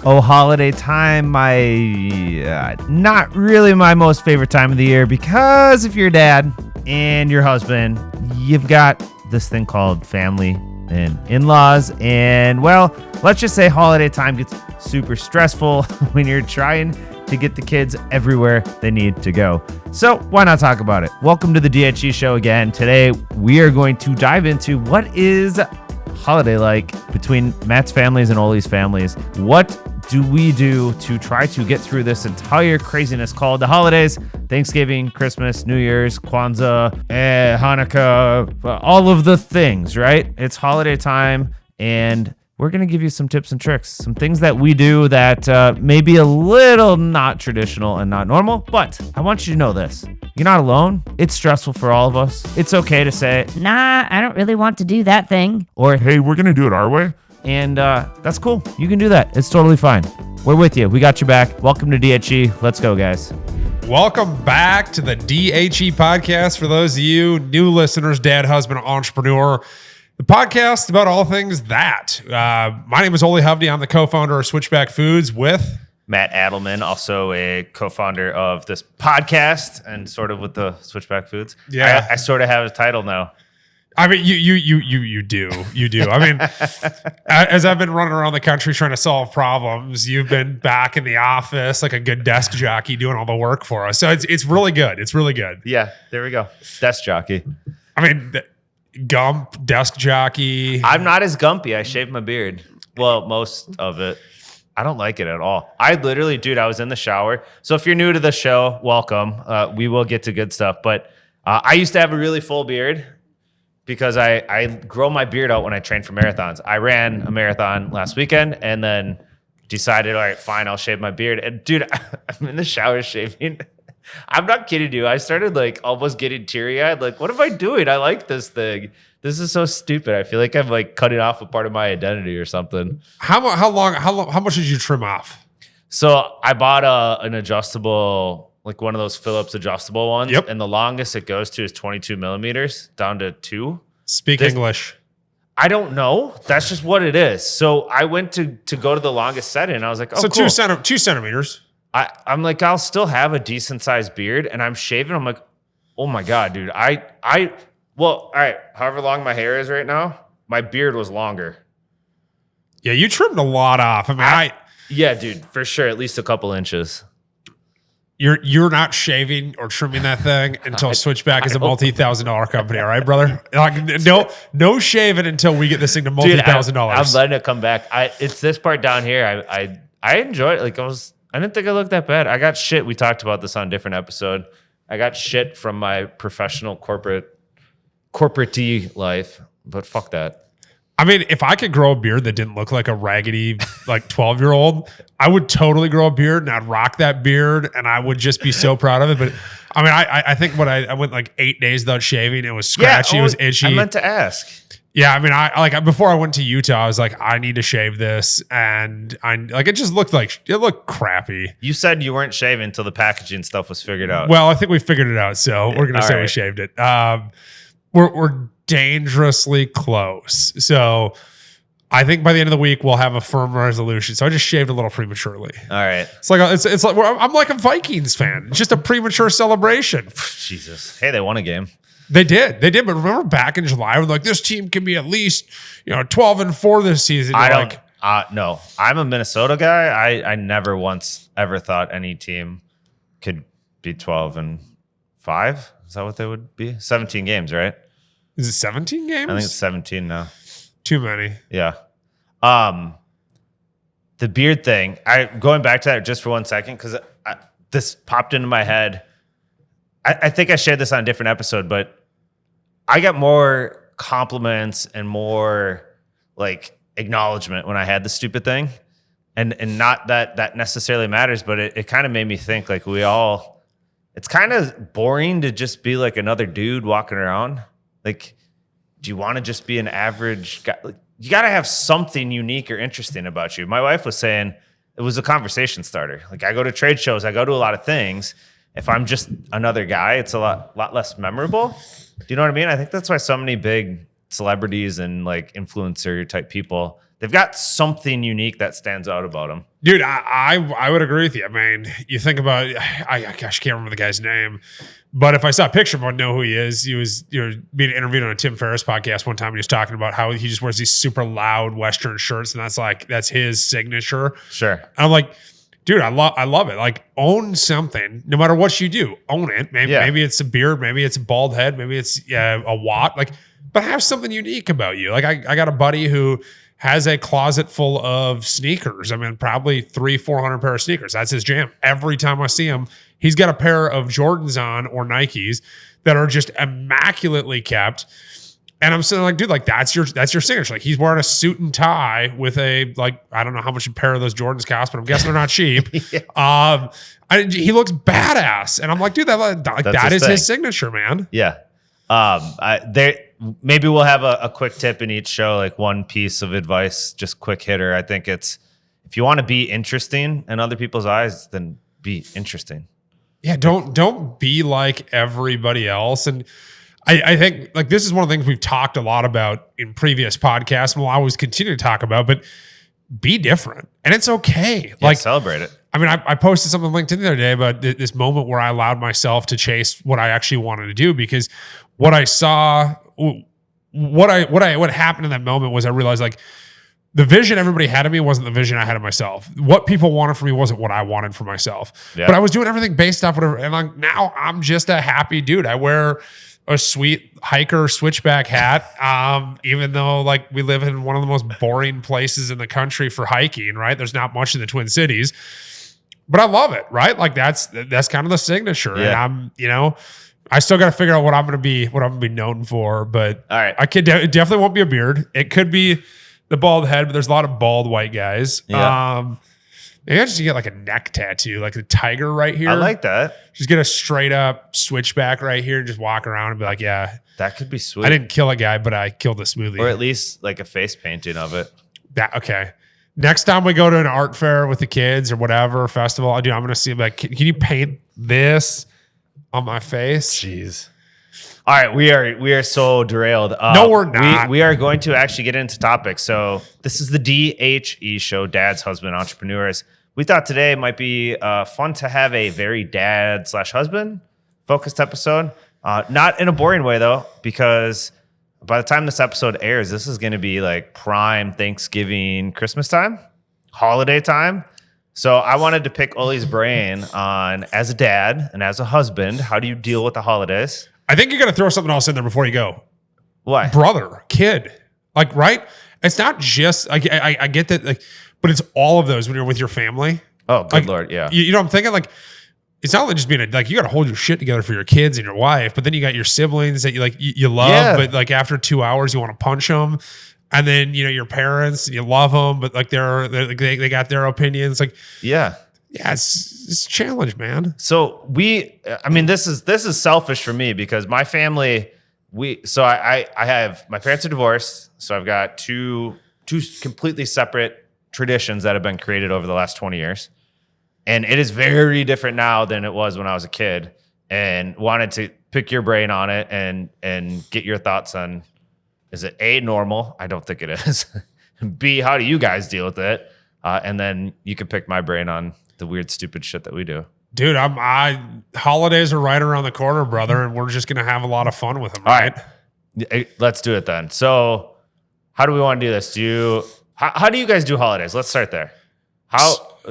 Oh, holiday time, not really my most favorite time of the year, because if you're a dad and your husband, you've got this thing called family and in-laws, and well, let's just say holiday time gets super stressful when you're trying to get the kids everywhere they need to go. So why not talk about it? Welcome to the D.H.E show again. Today, we are going to dive into what is holiday like between Matt's families and Oli's families. What do we do to try to get through this entire craziness called the holidays? Thanksgiving, Christmas, New Year's, Kwanzaa, Hanukkah, all of the things, right? It's holiday time, and we're going to give you some tips and tricks, some things that we do that may be a little not traditional and not normal, but I want you to know this. You're not alone. It's stressful for all of us. It's okay to say, nah, I don't really want to do that thing. Or, hey, we're going to do it our way. And that's cool. You can do that. It's totally fine. We're with you. We got your back. Welcome to D.H.E. Let's go, guys. Welcome back to the D.H.E Podcast. For those of you new listeners, dad, husband, entrepreneur, the podcast about all things that. My name is Oli Hovde. I'm the co-founder of Switchback Foods with Matt Adelman, also a co-founder of this podcast and sort of with the Switchback Foods. Yeah, I sort of have a title now. I mean, you do. I mean, as I've been running around the country trying to solve problems, you've been back in the office like a good desk jockey doing all the work for us. So it's really good. It's really good. Yeah, there we go. Desk jockey. I mean, Gump, desk jockey. I'm not as gumpy. I shaved my beard. Well, most of it. I don't like it at all. I literally, dude, I was in the shower. So if you're new to the show, welcome. We will get to good stuff. But I used to have a really full beard because I grow my beard out when I train for marathons. I ran a marathon last weekend and then decided, all right, fine, I'll shave my beard. And dude, I'm in the shower shaving. I'm not kidding you. I started like almost getting teary-eyed. Like, what am I doing? I like this thing. This is so stupid. I feel like I'm like cutting off a part of my identity or something. How much did you trim off? So I bought an adjustable, like one of those Phillips adjustable ones. Yep. And the longest it goes to is 22 millimeters down to 2. Speak English. I don't know. That's just what it is. So I went to go to the longest setting and I was like, oh, so cool. 2 centimeters. I'm like, I'll still have a decent sized beard, and I'm shaving. I'm like, oh my God, dude. Well, all right. However long my hair is right now, my beard was longer. Yeah, you trimmed a lot off. I mean, yeah, dude, for sure. At least a couple inches. You're not shaving or trimming that thing until Switchback is a multi-$1,000 company. All right, brother? Like, no shaving until we get this thing to multi-$1,000. I'm letting it come back. It's this part down here. I enjoy it. Like I didn't think I looked that bad. I got shit. We talked about this on a different episode. I got shit from my professional corporate-y life, but fuck that. I mean, if I could grow a beard that didn't look like a raggedy, like 12-year-old, I would totally grow a beard and I'd rock that beard and I would just be so proud of it. But I mean, I think when I went like 8 days without shaving, it was scratchy, it was itchy. I meant to ask. Yeah, I mean, before I went to Utah, I was like, I need to shave this, and it just looked crappy. You said you weren't shaving until the packaging stuff was figured out. Well, I think we figured it out, so we're gonna say we shaved it. We're dangerously close, so I think by the end of the week we'll have a firm resolution. So I just shaved a little prematurely. All right, it's like I'm like a Vikings fan. It's just a premature celebration. Jesus, hey, they won a game. They did. But remember back in July, we're like, this team can be at least 12-4 this season. No, I'm a Minnesota guy. I never once ever thought any team could be 12-5. Is that what they would be? 17 games, right? Is it 17 games? I think it's 17 now. Too many. Yeah. The beard thing. Going back to that just for 1 second because this popped into my head. I think I shared this on a different episode, but I got more compliments and more like acknowledgement when I had the stupid thing. And not that necessarily matters, but it kind of made me think like it's kind of boring to just be like another dude walking around. Like, do you want to just be an average guy? Like, you got to have something unique or interesting about you. My wife was saying it was a conversation starter. Like I go to trade shows, I go to a lot of things. If I'm just another guy, it's a lot less memorable. Do you know what I mean? I think that's why so many big celebrities and like influencer type people, they've got something unique that stands out about them. Dude, I would agree with you. I mean, you think about, I can't remember the guy's name, but if I saw a picture of him, I'd know who he is. He was, being interviewed on a Tim Ferriss podcast one time. And he was talking about how he just wears these super loud Western shirts, and that's his signature. Sure. And I'm like, dude, I love it. Like, own something, no matter what you do, own it. Maybe it's a beard, maybe it's a bald head, maybe it's a watt. Like, but have something unique about you. Like, I got a buddy who has a closet full of sneakers. I mean, probably 300-400 pair of sneakers. That's his jam. Every time I see him, he's got a pair of Jordans on or Nikes that are just immaculately kept. And I'm saying, like, dude, like that's your signature. Like, he's wearing a suit and tie with a, like, I don't know how much a pair of those Jordans cost, but I'm guessing they're not cheap. Yeah. He looks badass, and I'm like, dude, that is his signature, man. Yeah. Maybe we'll have a quick tip in each show, like one piece of advice, just quick hitter. I think it's, if you want to be interesting in other people's eyes, then be interesting. Yeah, don't be like everybody else. And I think, like, this is one of the things we've talked a lot about in previous podcasts, and we'll always continue to talk about, but be different. And it's okay. Yeah, like, celebrate it. I mean, I posted something on LinkedIn the other day about this moment where I allowed myself to chase what I actually wanted to do, because what I saw, what happened in that moment was I realized, like, the vision everybody had of me wasn't the vision I had of myself. What people wanted from me wasn't what I wanted for myself. Yeah. But I was doing everything based off whatever. And like, now I'm just a happy dude. I wear a sweet hiker switchback hat, even though, like, we live in one of the most boring places in the country for hiking, right? There's not much in the Twin Cities, but I love it, right? Like, that's kind of the signature. Yeah. And I still got to figure out what I'm going to be known for, but all right. It definitely won't be a beard. It could be the bald head, but there's a lot of bald white guys. Yeah. Maybe I just get like a neck tattoo, like a tiger right here. I like that. Just get a straight up switchback right here and just walk around and be like, yeah. That could be sweet. I didn't kill a guy, but I killed a smoothie. Or at least like a face painting of it. Okay. Next time we go to an art fair with the kids or whatever, festival, I'm going to see, like, can you paint this on my face? Jeez. All right, we are so derailed. No, we're not. We are going to actually get into topics. So this is the D.H.E show, Dad's Husband Entrepreneurs. We thought today might be fun to have a very dad/husband focused episode. Not in a boring way, though, because by the time this episode airs, this is going to be like prime Thanksgiving, Christmas time, holiday time. So I wanted to pick Ollie's brain on, as a dad and as a husband, how do you deal with the holidays? I think you got to throw something else in there before you go. Why? Brother, kid, like, right? It's not just, like, I get that, like, but it's all of those when you're with your family. Oh, good like, Lord, yeah. You know what I'm thinking? Like, it's not like just being like, you got to hold your shit together for your kids and your wife, but then you got your siblings that you love, but like after 2 hours you want to punch them. And then, your parents, you love them, but like they got their opinions. Like, yeah, it's a challenge, man. So this is selfish for me because my family, I have, my parents are divorced. So I've got two completely separate traditions that have been created over the last 20 years. And it is very different now than it was when I was a kid, and wanted to pick your brain on it and get your thoughts on, is it A, normal? I don't think it is. B, how do you guys deal with it? And then you can pick my brain on the weird, stupid shit that we do. Dude, holidays are right around the corner, brother, and we're just going to have a lot of fun with them, right? All right. Let's do it then. So how do we want to do this? How do you guys do holidays? Let's start there.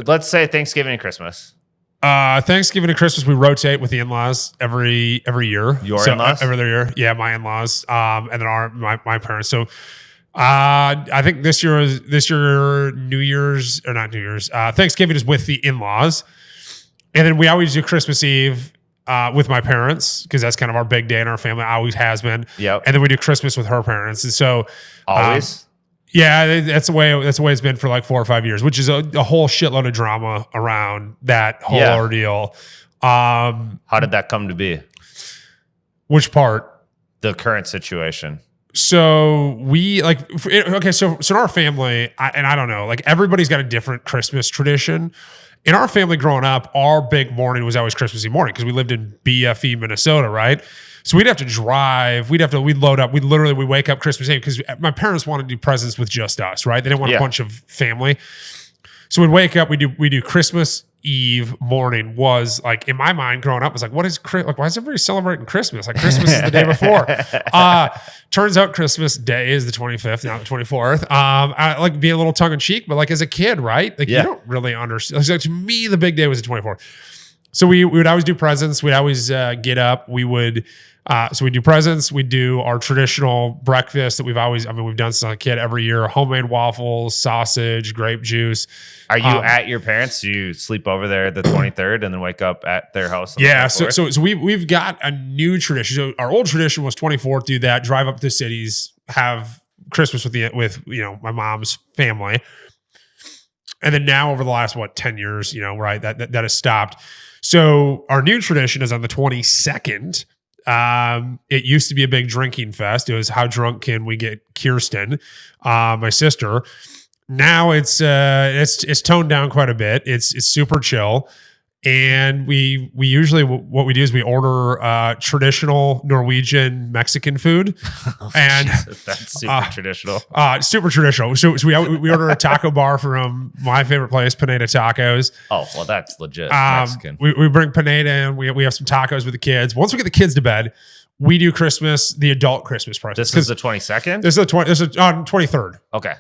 Let's say Thanksgiving and Christmas. Thanksgiving and Christmas, we rotate with the in-laws every year. Your in-laws? Every other year. Yeah, my in-laws. And then my parents. So I think this year New Year's, or not New Year's, Thanksgiving is with the in-laws. And then we always do Christmas Eve with my parents, because that's kind of our big day in our family. Always has been. Yep. And then we do Christmas with her parents. And so always. Yeah, that's the way it's been for like 4 or 5 years, which is a whole shitload of drama around that whole ordeal. How did that come to be? Which part? The current situation. So we so in our family, I don't know, like, everybody's got a different Christmas tradition. In our family growing up, our big morning was always Christmas Eve morning because we lived in BFE, Minnesota, right? So we'd have to drive. We'd load up. We wake up Christmas Eve because my parents wanted to do presents with just us, right? They didn't want a bunch of family. So we'd wake up. We do Christmas Eve morning was like, in my mind growing up, was like, what is like? Why is everybody celebrating Christmas? Like Christmas is the day before. Turns out Christmas Day is the 25th, not the 24th. I like being a little tongue in cheek, but like as a kid, right? Like you don't really understand. Like, to me, the big day was the 24th. So we would always do presents. We'd always get up. We would. So we do presents. We do our traditional breakfast that we've done since I was a kid every year: homemade waffles, sausage, grape juice. Are you at your parents'? Do you sleep over there the 23rd and then wake up at their house? Yeah. So we've got a new tradition. So our old tradition was 24th. Do that. Drive up to the cities. Have Christmas with my mom's family. And then now over the last 10 years, right, that has stopped. So our new tradition is on the 22nd. It used to be a big drinking fest. It was how drunk can we get Kirsten, my sister. Now it's toned down quite a bit. It's super chill. And we usually, what we do is we order traditional Norwegian Mexican food. And that's super traditional. Super traditional. So we order a taco bar from my favorite place, Pineda Tacos. Oh, well, that's legit Mexican. We bring Pineda in. We have some tacos with the kids. Once we get the kids to bed, we do the adult Christmas presents. This is the 22nd? This is on 23rd. Okay.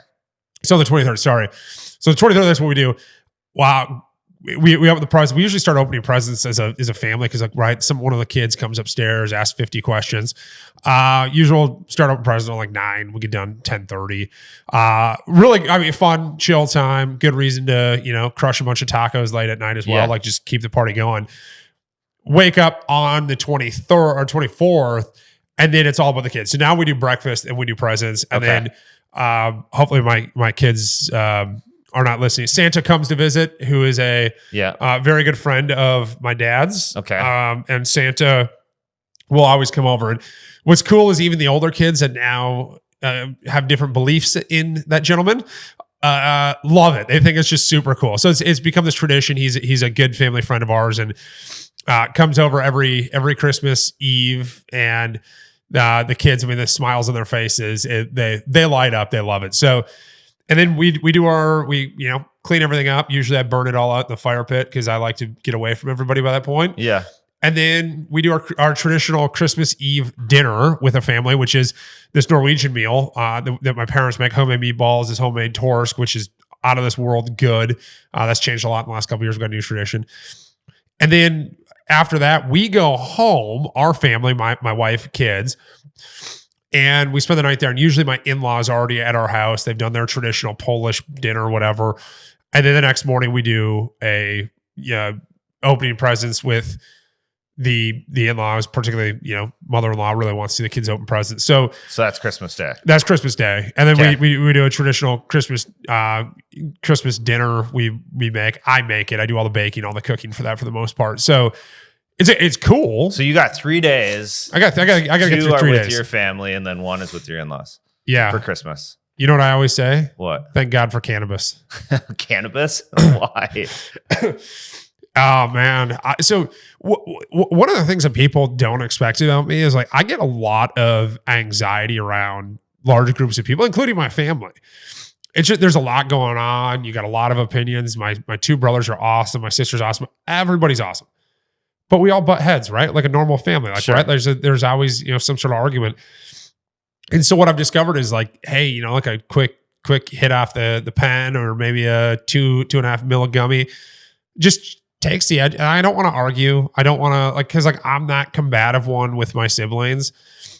So the 23rd, sorry. So the 23rd, that's what we do. Wow. We open the presents. We usually start opening presents as a family because, one of the kids comes upstairs, asks 50 questions. Usual start opening presents on 9. We get done 10:30. Really, fun, chill time. Good reason to crush a bunch of tacos late at night as well. Yeah. Just keep the party going. Wake up on the 23rd or 24th, and then it's all about the kids. So now we do breakfast and we do presents, and then hopefully my kids. Are not listening. Santa comes to visit, who is a very good friend of my dad's. Okay. And Santa will always come over. And what's cool is even the older kids that now have different beliefs in that gentleman love it. They think it's just super cool. So it's become this tradition. He's a good family friend of ours and comes over every Christmas Eve. And the kids, the smiles on their faces, they light up. They love it. So. And then we clean everything up. Usually I burn it all out in the fire pit because I like to get away from everybody by that point. Yeah. And then we do our traditional Christmas Eve dinner with a family, which is this Norwegian meal that my parents make: homemade meatballs, this homemade torsk, which is out of this world good. That's changed a lot in the last couple of years. We've got a new tradition. And then after that, we go home, our family, my wife, kids, and we spend the night there. And usually my in-laws are already at our house. They've done their traditional Polish dinner or whatever. And then the next morning we do a opening presents with the in-laws, particularly, mother-in-law really wants to see the kids open presents. So that's Christmas Day. That's Christmas Day. And then we do a traditional Christmas dinner I make it. I do all the baking, all the cooking for that for the most part. So it's cool. So you got 3 days. I got to get through 3 days. With your family, and then one is with your in-laws. Yeah, for Christmas. You know what I always say? What? Thank God for cannabis. Cannabis? Why? Oh man! So one of the things that people don't expect about me is I get a lot of anxiety around large groups of people, including my family. It's just, there's a lot going on. You got a lot of opinions. My 2 brothers are awesome. My sister's awesome. Everybody's awesome. But we all butt heads, right? Like a normal family, sure. Right? There's always some sort of argument. And so what I've discovered is hey, a quick hit off the pen, or maybe a 2.5 mil gummy, just takes the edge. And I don't want to argue. I don't want to because I'm that combative one with my siblings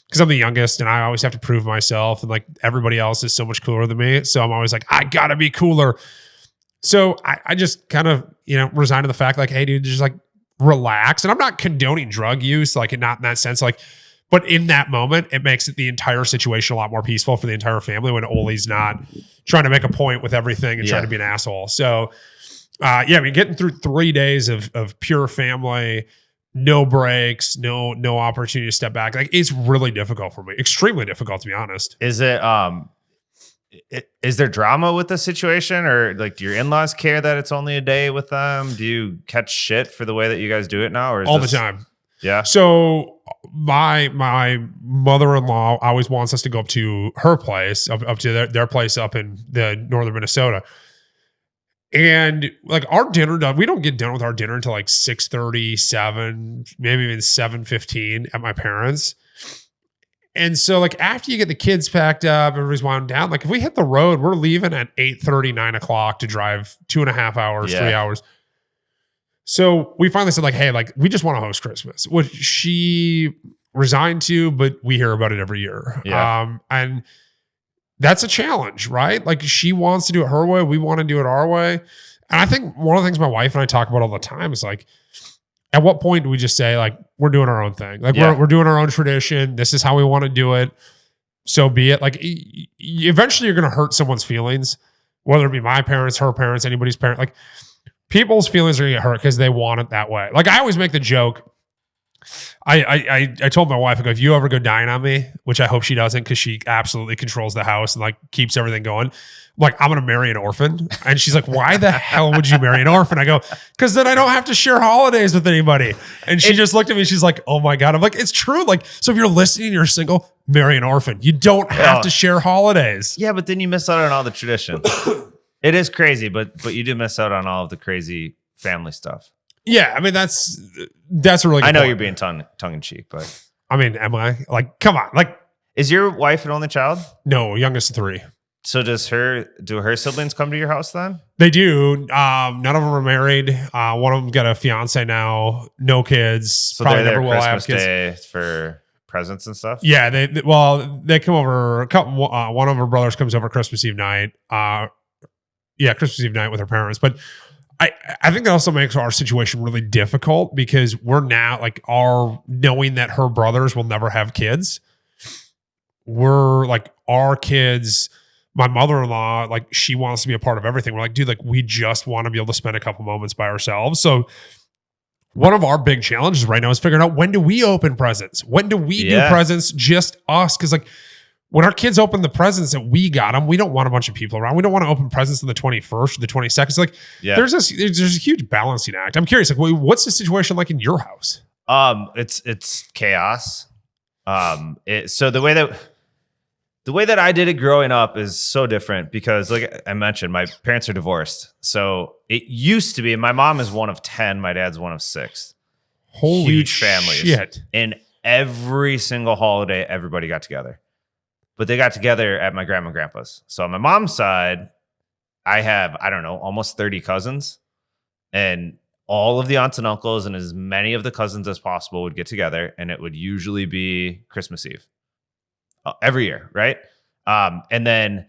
because I'm the youngest and I always have to prove myself, and everybody else is so much cooler than me. So I'm always I gotta be cooler. So I just kind of resign to the fact hey, dude, just relax. And I'm not condoning drug use, not in that sense, but in that moment, it makes the entire situation a lot more peaceful for the entire family when Oli's not trying to make a point with everything and trying to be an asshole. So, getting through 3 days of pure family, no breaks, no opportunity to step back. It's really difficult for me. Extremely difficult, to be honest. Is it, is there drama with the situation, or do your in-laws care that it's only a day with them? Do you catch shit for the way that you guys do it now, or all the time? Yeah. So my mother-in-law always wants us to go up to her place, up to their place up in the northern Minnesota. And like our dinner done, we don't get done with our dinner until like 6:30, 7, maybe even 7:15 at my parents'. And so like after you get the kids packed up, everybody's wound down. Like if we hit the road, we're leaving at 8:30, 9 o'clock to drive 2.5 hours, 3 hours. So we finally said like, hey, like we just want to host Christmas, which she resigned to, but we hear about it every year. Yeah. And that's a challenge, right? Like she wants to do it her way. We want to do it our way. And I think one of the things my wife and I talk about all the time is like, at what point do we just say like, we're doing our own thing? Like we're doing our own tradition. This is how we want to do it. So be it. Like eventually you're going to hurt someone's feelings, whether it be my parents, her parents, anybody's parent. Like people's feelings are going to get hurt because they want it that way. Like I always make the joke. I told my wife, I go, if you ever go dine on me, which I hope she doesn't because she absolutely controls the house and like keeps everything going. Like, I'm going to marry an orphan. And she's like, why the hell would you marry an orphan? I go, because then I don't have to share holidays with anybody. And she just looked at me. She's like, oh my God. I'm like, it's true. Like, so if you're listening, you're single, marry an orphan. You don't have to share holidays. Yeah, but then you miss out on all the tradition. It is crazy, but you do miss out on all of the crazy family stuff. Yeah, I mean that's a really good I know point. you're being tongue in cheek, but I mean, am I? Like, come on. Like, is your wife an only child? No, youngest of 3. So do her siblings come to your house then? They do. None of them are married. One of them got a fiance now, no kids. So probably they're there never will have Christmas kids. Day for presents and stuff? Yeah, they come over. One of her brothers comes over Christmas Eve night. Christmas Eve night with her parents. But I think that also makes our situation really difficult because we're now like knowing that her brothers will never have kids. We're like our kids. My mother-in-law, like she wants to be a part of everything. We're like, dude, like we just want to be able to spend a couple moments by ourselves. So one of our big challenges right now is figuring out when do we open presents? When do we do presents just us? Because like when our kids open the presents that we got them, we don't want a bunch of people around. We don't want to open presents on the 21st or the 22nd. So like there's a huge balancing act. I'm curious, like what's the situation like in your house? It's chaos. So the way that I did it growing up is so different because like I mentioned, my parents are divorced. So it used to be, my mom is one of 10, my dad's one of 6. Holy huge families. Shit. And every single holiday, everybody got together. But they got together at my grandma and grandpa's. So on my mom's side, I have, I don't know, almost 30 cousins. And all of the aunts and uncles and as many of the cousins as possible would get together. And it would usually be Christmas Eve. Every year, right? And then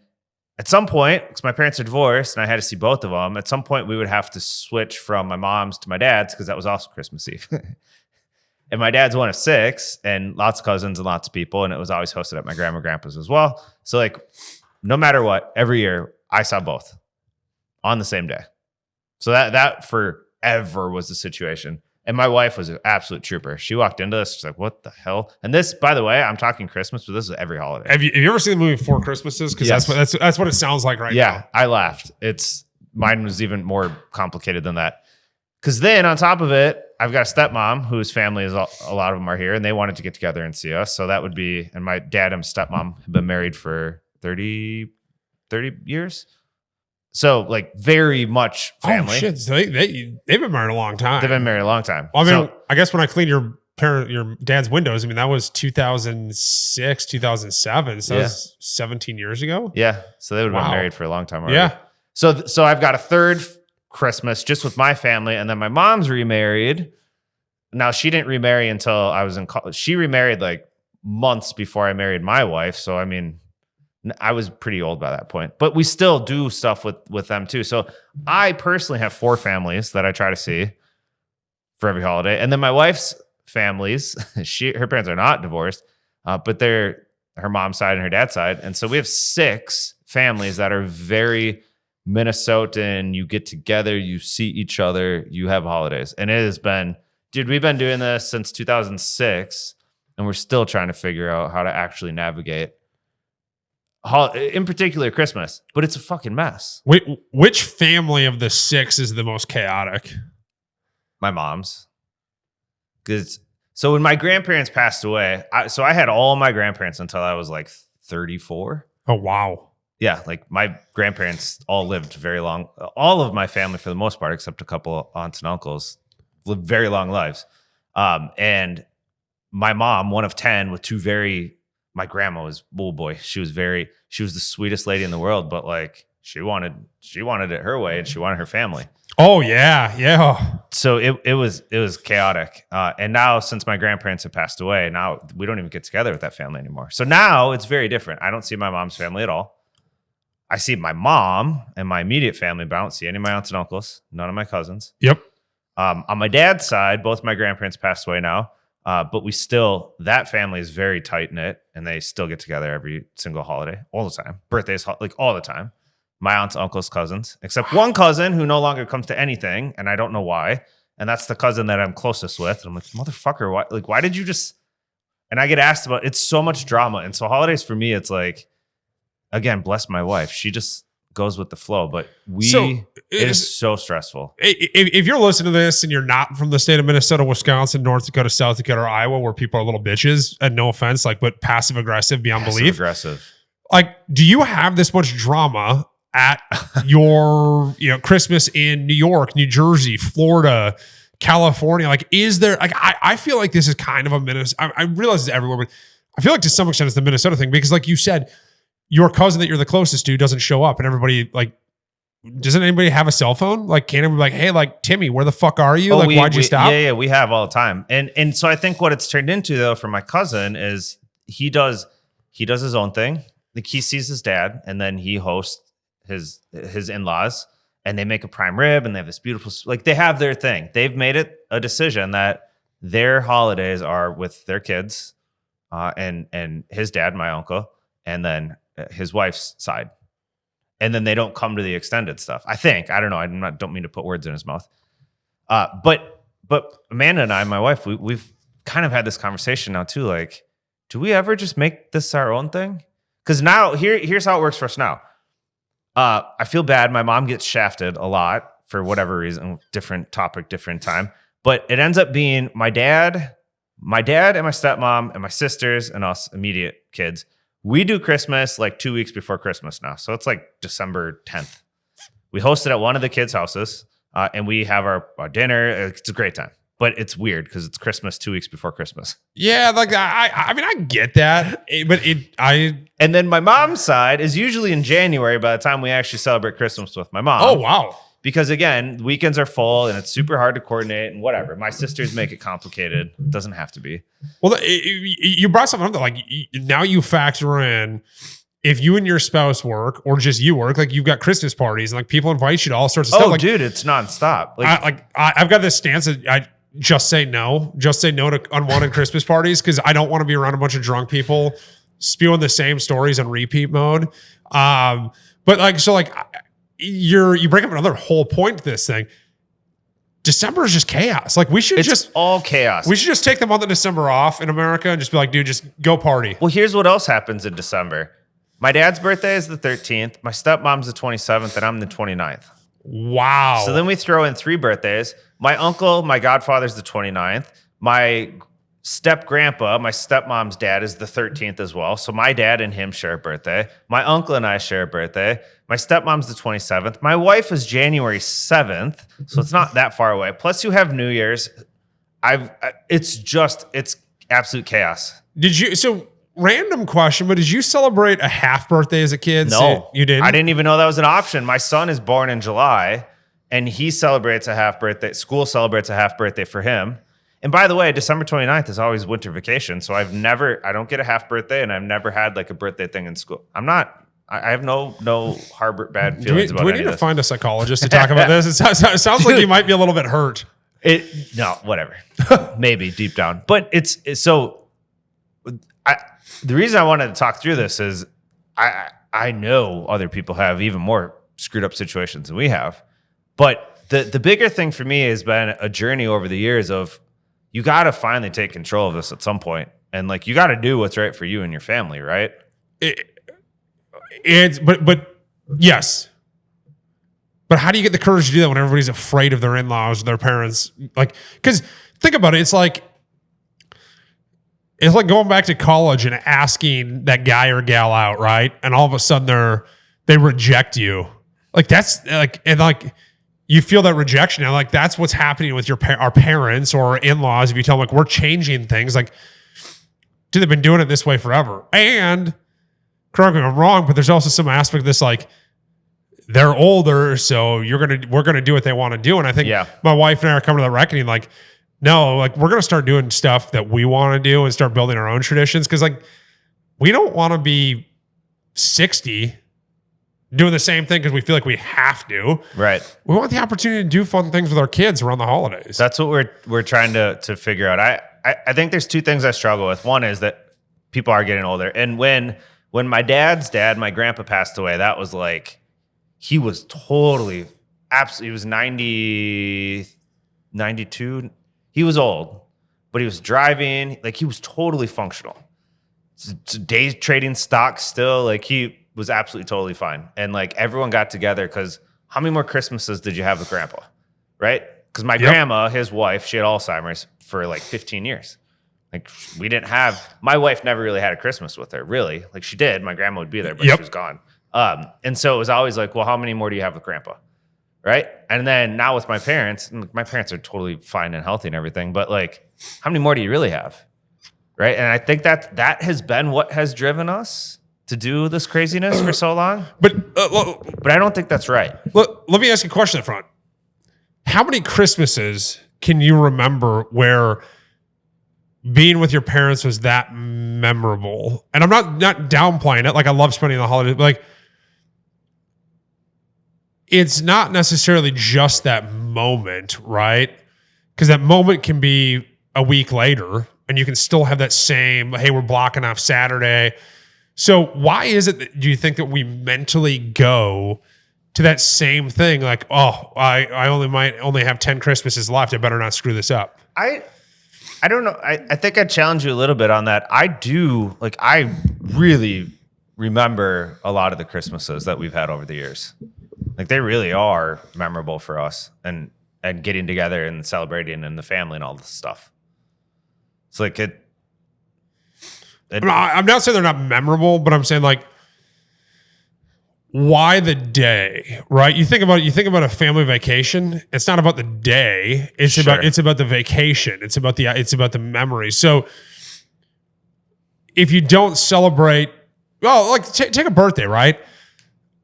at some point, because my parents are divorced and I had to see both of them, at some point we would have to switch from my mom's to my dad's because that was also Christmas Eve. And my dad's one of 6 and lots of cousins and lots of people. And it was always hosted at my grandma and grandpa's as well. So like, no matter what, every year I saw both on the same day. So that forever was the situation. And my wife was an absolute trooper. She walked into this, she's like, what the hell? And this, by the way, I'm talking Christmas, but this is every holiday. Have you ever seen the movie 4 Christmases? Because that's what it sounds like right now. Yeah, I laughed. Mine was even more complicated than that. Because then on top of it, I've got a stepmom whose family is a lot of them are here, and they wanted to get together and see us. So that would be, and my dad and stepmom have been married for 30 years. So like very much family. Oh shit! So they've been married a long time. They've been married a long time. Well, I mean, I guess when I cleaned your dad's windows, I mean that was 2006, 2007. So that was 17 years ago. Yeah. So they would have been married for a long time already. Yeah. So I've got a third Christmas just with my family, and then my mom's remarried. Now she didn't remarry until I was in college. She remarried like months before I married my wife. So I mean, I was pretty old by that point, but we still do stuff with them too. So I personally have 4 families that I try to see for every holiday. And then my wife's families, her parents are not divorced, but they're her mom's side and her dad's side. And so we have 6 families that are very Minnesotan. You get together, you see each other, you have holidays. And it has been, dude, we've been doing this since 2006 and we're still trying to figure out how to actually navigate in particular Christmas, but it's a fucking mess. Which family of the 6 is the most chaotic? My mom's. So when my grandparents passed away, I had all my grandparents until I was like 34. Oh, wow. Yeah, like my grandparents all lived very long. All of my family, for the most part, except a couple aunts and uncles, lived very long lives. And my mom, one of 10, with my grandma was, oh boy, she was the sweetest lady in the world, but like she wanted it her way, and she wanted her family. Oh yeah. So it was chaotic. And now, since my grandparents have passed away, now we don't even get together with that family anymore. So now it's very different. I don't see my mom's family at all. I see my mom and my immediate family, but I don't see any of my aunts and uncles, none of my cousins. Yep. On my dad's side, both my grandparents passed away now, but that family is very tight knit, and they still get together every single holiday, all the time, birthdays, like all the time. My aunts, uncles, cousins, except one cousin who no longer comes to anything, and I don't know why. And that's the cousin that I'm closest with. And I'm like, motherfucker, why did you just? And I get asked about. It's so much drama, and so holidays for me, it's like, again, bless my wife. She just goes with the flow, but it is so stressful. If you're listening to this and you're not from the state of Minnesota, Wisconsin, North Dakota, South Dakota, or Iowa, where people are little bitches, and no offense, like, but passive aggressive beyond belief. Aggressive. Like, do you have this much drama at your Christmas in New York, New Jersey, Florida, California? Like, is there, like, I feel like this is kind of a Minnesota, I realize it's everywhere, but I feel like to some extent it's the Minnesota thing, because like you said, your cousin that you're the closest to doesn't show up, and everybody, like, doesn't anybody have a cell phone? Like, can't everybody be like, hey, like, Timmy, where the fuck are you? Why'd you stop? Yeah, we have all the time. And so I think what it's turned into, though, for my cousin is he does his own thing. Like, he sees his dad, and then he hosts his in-laws, and they make a prime rib, and they have this beautiful, like, they have their thing. They've made it a decision that their holidays are with their kids, and his dad, my uncle, and then his wife's side. And then they don't come to the extended stuff. I think. I don't know. Don't mean to put words in his mouth. But Amanda and I, my wife, we've kind of had this conversation now too. Like, do we ever just make this our own thing? Because now here's how it works for us now. I feel bad. My mom gets shafted a lot for whatever reason, different topic, different time. But it ends up being my dad and my stepmom and my sisters and us immediate kids. We do Christmas like 2 weeks before Christmas now. So it's like December 10th. We host it at one of the kids' houses, and we have our dinner. It's a great time. But it's weird because it's Christmas 2 weeks before Christmas. Yeah, like I mean, I get that, And then my mom's side is usually in January by the time we actually celebrate Christmas with my mom. Oh, wow. Because again, weekends are full and it's super hard to coordinate and whatever. My sisters make it complicated. It doesn't have to be. Well, you brought something up that, like, now you factor in if you and your spouse work or just you work, like, you've got Christmas parties and like people invite you to all sorts of stuff. Like, dude, it's nonstop. I've got this stance that I just say no to unwanted Christmas parties, because I don't want to be around a bunch of drunk people spewing the same stories on repeat mode. But like, so like, you bring up another whole point to this thing. December is just chaos. Like, it's all chaos. We should just take the month of December off in America and just be like, dude, just go party. Well, here's what else happens in December. My dad's birthday is the 13th. My stepmom's the 27th, and I'm the 29th. Wow. So then we throw in 3 birthdays. My uncle, my godfather's the 29th. My step-grandpa, my stepmom's dad, is the 13th as well. So my dad and him share a birthday. My uncle and I share a birthday. My stepmom's the 27th. My wife is January 7th, so it's not that far away. Plus you have New Year's. It's absolute chaos. Random question, but did you celebrate a half birthday as a kid? No. You didn't? I didn't even know that was an option. My son is born in July, and he celebrates a half birthday. School celebrates a half birthday for him. And by the way, December 29th is always winter vacation. So I don't get a half birthday, and I've never had like a birthday thing in school. I have no harbor bad feelings about it. Do we need to find a psychologist to talk about this? It sounds like you might be a little bit hurt. No, whatever. Maybe deep down. But the reason I wanted to talk through this is I know other people have even more screwed up situations than we have. But the bigger thing for me has been a journey over the years of, you got to finally take control of this at some point. And like, you got to do what's right for you and your family, right? But yes. But how do you get the courage to do that when everybody's afraid of their in-laws, their parents? Like, because think about it. It's like, it's like going back to college and asking that guy or gal out, right? And all of a sudden they reject you. Like that's like, and like you feel that rejection. And like that's what's happening with our parents or in-laws. If you tell them like we're changing things, like, dude, they've been doing it this way forever. And correct me if I'm wrong, but there's also some aspect of this like they're older, so we're gonna do what they want to do. And I think my wife and I are coming to that reckoning, like, no, like we're gonna start doing stuff that we want to do and start building our own traditions. Cause like we don't want to be 60 doing the same thing because we feel like we have to. Right. We want the opportunity to do fun things with our kids around the holidays. That's what we're trying to figure out. I think there's two things I struggle with. One is that people are getting older. And when my dad's dad, my grandpa, passed away, that was like, he was totally, absolutely, he was 90, 92. He was old, but he was driving, like he was totally functional. Day trading stocks still, like he was absolutely totally fine. And like everyone got together because how many more Christmases did you have with grandpa? Right? Because my grandma, his wife, she had Alzheimer's for like 15 years. Like my wife never really had a Christmas with her, really. Like she did, my grandma would be there, but she was gone. And so it was always like, well, how many more do you have with grandpa? Right? And then now with my parents are totally fine and healthy and everything, but like, how many more do you really have? Right? And I think that has been what has driven us to do this craziness for so long. But I don't think that's right. Let me ask you a question up front. How many Christmases can you remember where being with your parents was that memorable? And I'm not downplaying it. Like I love spending the holidays, but like it's not necessarily just that moment, right? Because that moment can be a week later and you can still have that same, hey, we're blocking off Saturday. So why is it that do you think that we mentally go to that same thing? Like, oh, I might only have 10 Christmases left. I better not screw this up. I don't know. I think I'd challenge you a little bit on that. I really remember a lot of the Christmases that we've had over the years. Like they really are memorable for us and getting together and celebrating and the family and all this stuff. It's like I'm not saying they're not memorable, but I'm saying like, why the day, right? You think about a family vacation. It's not about the day. It's about the vacation. It's about the memories. So if you don't celebrate, well, like take a birthday, right?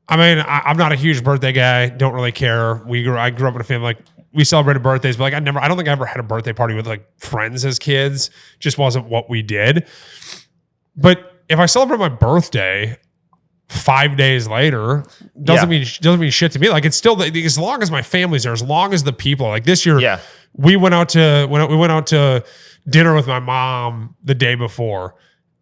I mean, I'm not a huge birthday guy. Don't really care. I grew up in a family like we celebrated birthdays, but like I don't think I ever had a birthday party with like friends as kids. Just wasn't what we did. But if I celebrate my birthday 5 days later, doesn't mean shit to me. Like it's still as long as my family's there, as long as the people like this year, we went out to dinner with my mom the day before,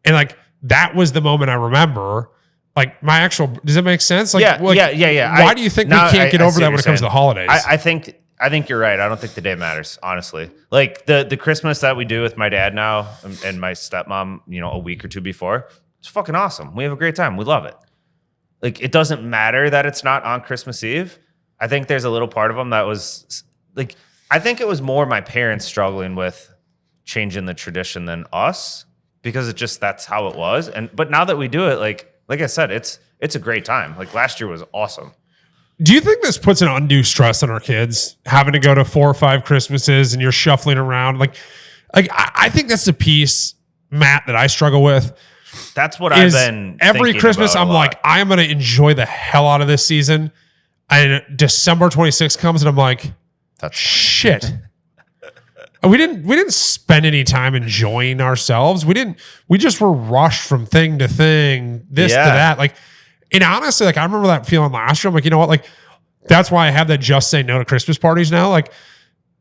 and like that was the moment I remember. Like does that make sense? Like, Why do you think we can't get over that when it comes to the holidays? I think you're right. I don't think the day matters, honestly. Like the Christmas that we do with my dad now and my stepmom, a week or two before, it's fucking awesome. We have a great time. We love it. Like it doesn't matter that it's not on Christmas Eve. I think there's a little part of them that was like, I think it was more my parents struggling with changing the tradition than us because that's how it was. But now that we do it, like I said, it's a great time. Like last year was awesome. Do you think this puts an undue stress on our kids having to go to 4 or 5 Christmases and you're shuffling around? Like I think that's the piece, Matt, that I struggle with. That's what I've been every Christmas. I'm like, I'm going to enjoy the hell out of this season. And December 26th comes and I'm like, that's shit. We didn't spend any time enjoying ourselves. We just were rushed from thing to thing, this to that. Like, and honestly, like I remember that feeling last year. I'm like, you know what? Like, that's why I have that just say no to Christmas parties now. Like,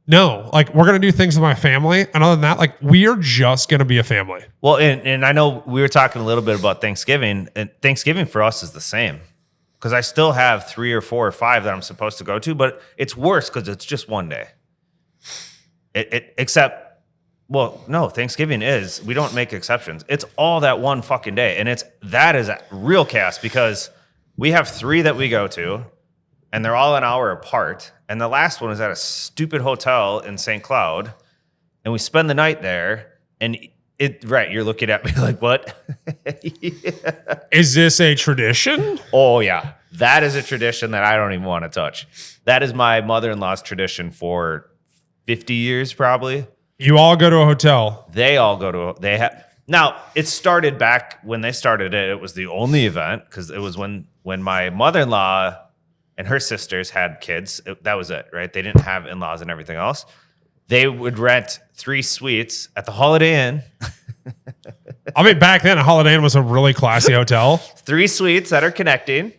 no, like we're going to do things with my family. And other than that, like we are just going to be a family. Well, and I know we were talking a little bit about Thanksgiving, and Thanksgiving for us is the same because I still have 3 or 4 or 5 that I'm supposed to go to, but it's worse because it's just one day. Thanksgiving we don't make exceptions. It's all that one fucking day. And that is real chaos because we have 3 that we go to and they're all an hour apart. And the last one is at a stupid hotel in St. Cloud. And we spend the night there and Right. You're looking at me like, what? Yeah. Is this a tradition? Oh, yeah. That is a tradition that I don't even want to touch. That is my mother-in-law's tradition for 50 years, probably. You all go to a hotel. They all go to, now it started back when they started it. It was the only event because it was when my mother-in-law and her sisters had kids. That was it, right? They didn't have in-laws and everything else. They would rent 3 suites at the Holiday Inn. I mean, back then, a Holiday Inn was a really classy hotel. 3 suites that are connecting.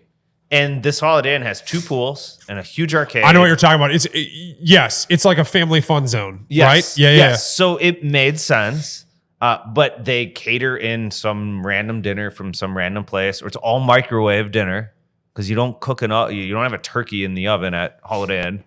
And this Holiday Inn has 2 pools and a huge arcade. I know what you're talking about. It's like a family fun zone, right? Yeah. So it made sense. But they cater in some random dinner from some random place, or it's all microwave dinner because you don't cook you don't have a turkey in the oven at Holiday Inn.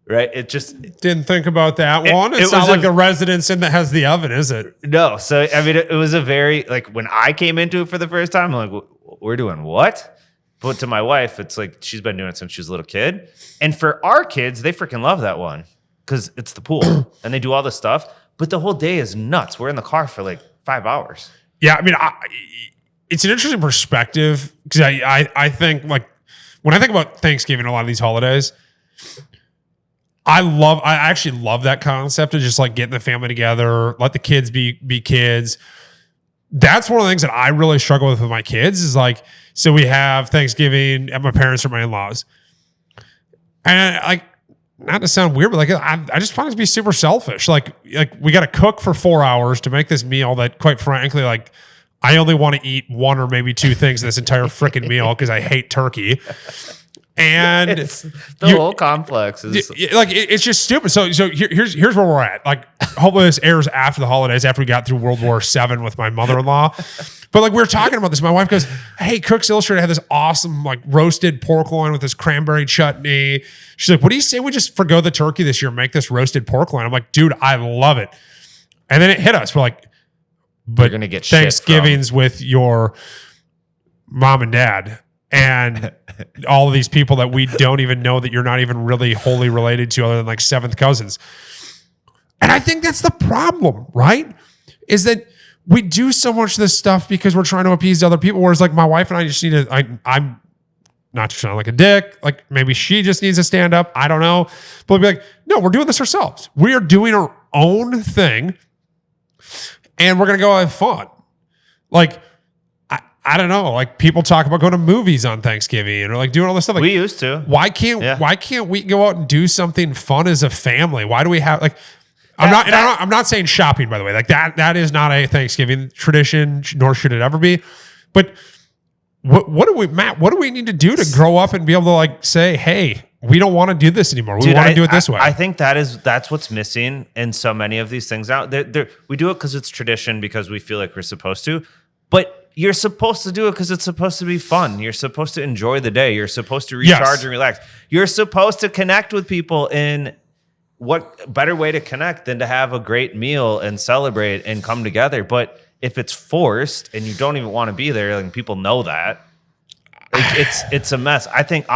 Right? It just didn't think about that one. It's not like a Residence Inn that has the oven, is it? No. So I mean, it was a very like when I came into it for the first time, I'm like, we're doing what? But to my wife, it's like she's been doing it since she was a little kid. And for our kids, they freaking love that one because it's the pool and they do all this stuff. But the whole day is nuts. We're in the car for like 5 hours. Yeah, I mean, it's an interesting perspective because I think like when I think about Thanksgiving, a lot of these holidays. I actually love that concept of just like getting the family together, let the kids be kids. That's one of the things that I really struggle with my kids is like, so we have Thanksgiving at my parents or my in-laws. And like, not to sound weird, but like, I just find it to be super selfish. Like we got to cook for 4 hours to make this meal that quite frankly, like I only want to eat 1 or maybe 2 things this entire freaking meal because I hate turkey. And it's the whole complex is like it's just stupid. So here's where we're at. Like, hopefully this airs after the holidays, after we got through World War VII with my mother-in-law. But like we were talking about this, my wife goes, "Hey, Cooks Illustrated had this awesome like roasted pork loin with this cranberry chutney." She's like, "What do you say we just forgo the turkey this year, and make this roasted pork loin?" I'm like, "Dude, I love it." And then it hit us. We're like, "But you're gonna get Thanksgiving's with your mom and dad." And all of these people that we don't even know that you're not even really wholly related to other than like 7th cousins. And I think that's the problem, right? Is that we do so much of this stuff because we're trying to appease other people. Whereas like my wife and I just need to, I'm not to sound like a dick. Like maybe she just needs to stand up. I don't know. But we'll be like, no, we're doing this ourselves. We are doing our own thing and we're going to go have fun. Like, I don't know. Like people talk about going to movies on Thanksgiving or like doing all this stuff. Like, we used to. Why can't we go out and do something fun as a family? Why do we have like? I'm not saying shopping, by the way. Like that is not a Thanksgiving tradition, nor should it ever be. But what do we need to do to grow up and be able to like say, hey, we don't want to do this anymore. We want to do it this way. I think that's what's missing in so many of these things out there. We do it because it's tradition because we feel like we're supposed to, but you're supposed to do it because it's supposed to be fun. You're supposed to enjoy the day. You're supposed to recharge and relax. You're supposed to connect with people in what better way to connect than to have a great meal and celebrate and come together. But if it's forced and you don't even want to be there, like people know that, like it's a mess. I think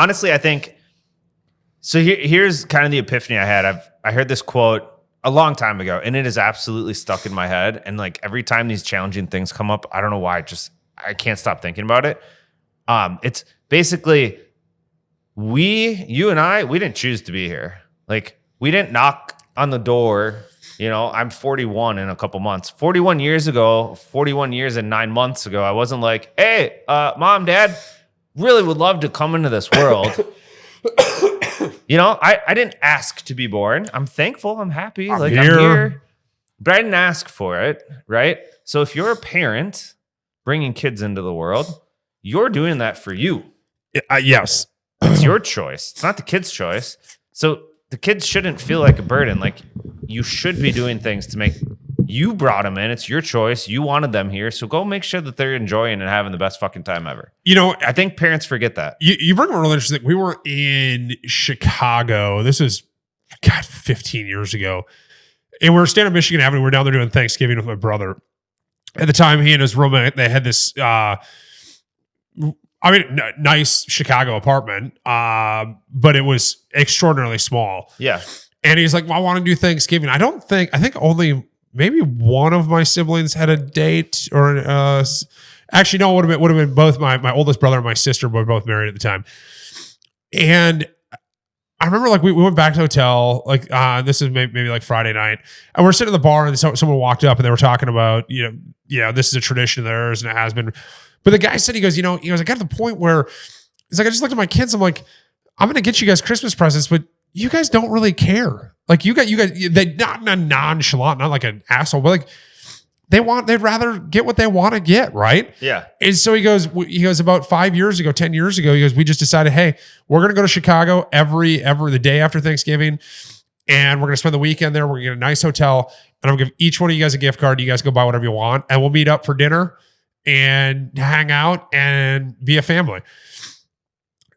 so. Here's kind of the epiphany I had. I heard this quote a long time ago, and it is absolutely stuck in my head. And like every time these challenging things come up, I don't know why, I can't stop thinking about it. It's basically you and I, we didn't choose to be here. Like we didn't knock on the door. You know, I'm 41 in a couple months. 41 years and 9 months ago, I wasn't like, hey, mom, dad, really would love to come into this world. You know, I didn't ask to be born. I'm thankful. I'm happy. I'm here. But I didn't ask for it, right? So if you're a parent bringing kids into the world, you're doing that for you. Yes. It's your choice. It's not the kid's choice. So the kids shouldn't feel like a burden. Like you should be doing things to make you brought them in. It's your choice. You wanted them here. So go make sure that they're enjoying and having the best fucking time ever. You know, I think parents forget that. You bring up really interesting. We were in Chicago. This is 15 years ago. And we were staying on Michigan Avenue. We were down there doing Thanksgiving with my brother. At the time, he and his roommate, they had this, nice Chicago apartment, but it was extraordinarily small. Yeah. And he's like, well, I want to do Thanksgiving. I think only maybe one of my siblings had a date, or actually no, it would have been both my oldest brother and my sister were both married at the time. And I remember like we went back to the hotel, like this is maybe like Friday night, and we're sitting at the bar, and someone walked up and they were talking about, this is a tradition of theirs and it has been. But the guy said, he goes, I got to the point where he's like, I just looked at my kids, I'm like, I'm gonna get you guys Christmas presents, but you guys don't really care. Like you guys, they not nonchalant, not like an asshole, but like they'd rather get what they want to get, right? Yeah. And so he goes about 10 years ago, he goes, we just decided, hey, we're gonna go to Chicago every the day after Thanksgiving, and we're gonna spend the weekend there. We're gonna get a nice hotel, and I'm gonna give each one of you guys a gift card. You guys go buy whatever you want, and we'll meet up for dinner and hang out and be a family.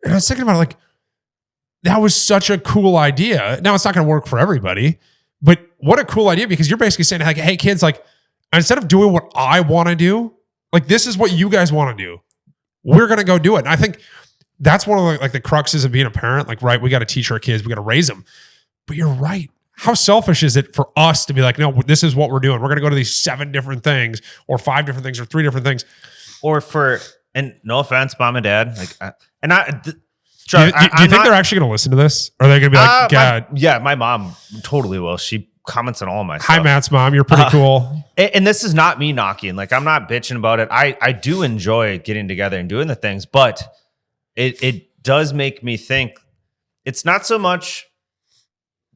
And I was thinking about it, like, that was such a cool idea. Now it's not going to work for everybody, but what a cool idea, because you're basically saying, like, hey kids, like, instead of doing what I want to do, like, this is what you guys want to do. We're going to go do it. And I think that's one of the cruxes of being a parent. Like, right, we got to teach our kids, we got to raise them. But you're right. How selfish is it for us to be like, no, this is what we're doing. We're going to go to these 7 different things, or 5 different things, or 3 different things. And no offense, mom and dad, like, do you think they're actually going to listen to this? Or are they going to be like, God? My mom totally will. She comments on all my stuff. Hi, Matt's mom. You're pretty cool. And this is not me knocking. Like, I'm not bitching about it. I do enjoy getting together and doing the things, but it does make me think it's not so much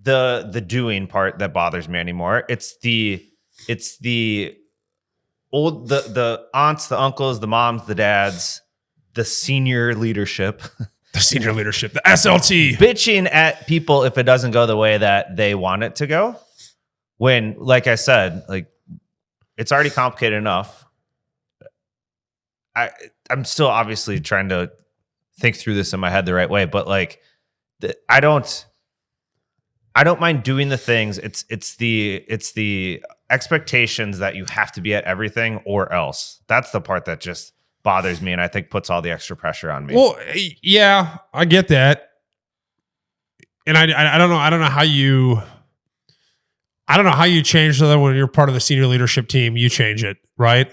the doing part that bothers me anymore. It's the old, the aunts, the uncles, the moms, the dads, the senior leadership. The senior leadership, the SLT. Bitching at people if it doesn't go the way that they want it to go. When, like I said, like, it's already complicated enough. I'm still obviously trying to think through this in my head the right way, but like, I don't mind doing the things. It's the expectations that you have to be at everything or else. That's the part that just bothers me, and I think puts all the extra pressure on me. Well, yeah, I get that, and I don't know how you change that when you're part of the senior leadership team. You change it, right?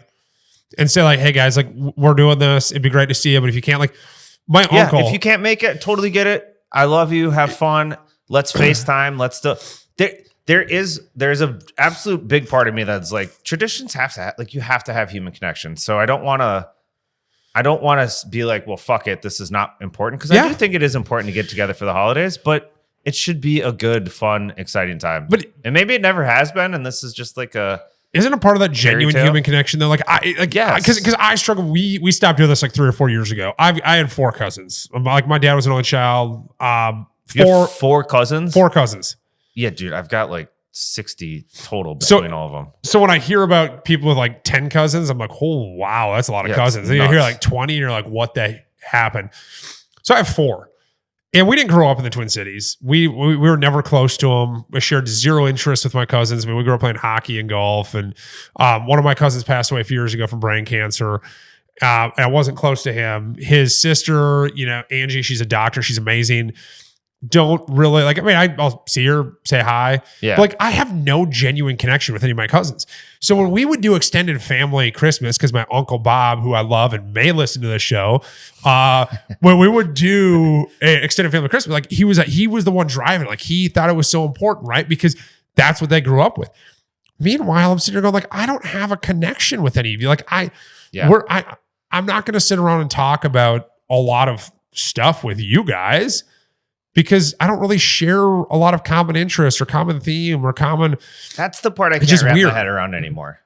And say like, hey guys, like, we're doing this. It'd be great to see you, but if you can't, like, my uncle, if you can't make it, totally get it. I love you. Have fun. Let's FaceTime. Let's do. There's a absolute big part of me that's like, traditions have to have, like, you have to have human connection. So I don't want to be like, well, fuck it, this is not important, because I do think it is important to get together for the holidays, but it should be a good, fun, exciting time. And maybe it never has been, and this is just like isn't a part of that genuine human connection though? Because I struggle. We stopped doing this like 3 or 4 years ago. I had 4 cousins. Like, my dad was an only child. You have 4 cousins? 4 cousins. Yeah, dude, I've got like 60 total between all of them. So when I hear about people with like 10 cousins, I'm like, oh, wow, that's a lot of cousins. And you hear like 20 and you're like, what the happened? So I have 4. And we didn't grow up in the Twin Cities. We were never close to them. I shared 0 interest with my cousins. I mean, we grew up playing hockey and golf. And one of my cousins passed away a few years ago from brain cancer. And I wasn't close to him. His sister, Angie, she's a doctor. She's amazing. Don't really like, I mean, I'll see her, say hi. Yeah. But like, I have no genuine connection with any of my cousins. So when we would do extended family Christmas, because my Uncle Bob, who I love and may listen to this show, when we would do an extended family Christmas, like, he was the one driving. Like, he thought it was so important, right? Because that's what they grew up with. Meanwhile, I'm sitting here going like, I don't have a connection with any of you. Like, I'm not going to sit around and talk about a lot of stuff with you guys, because I don't really share a lot of common interests or common theme or common. That's the part I can't wrap my head around anymore.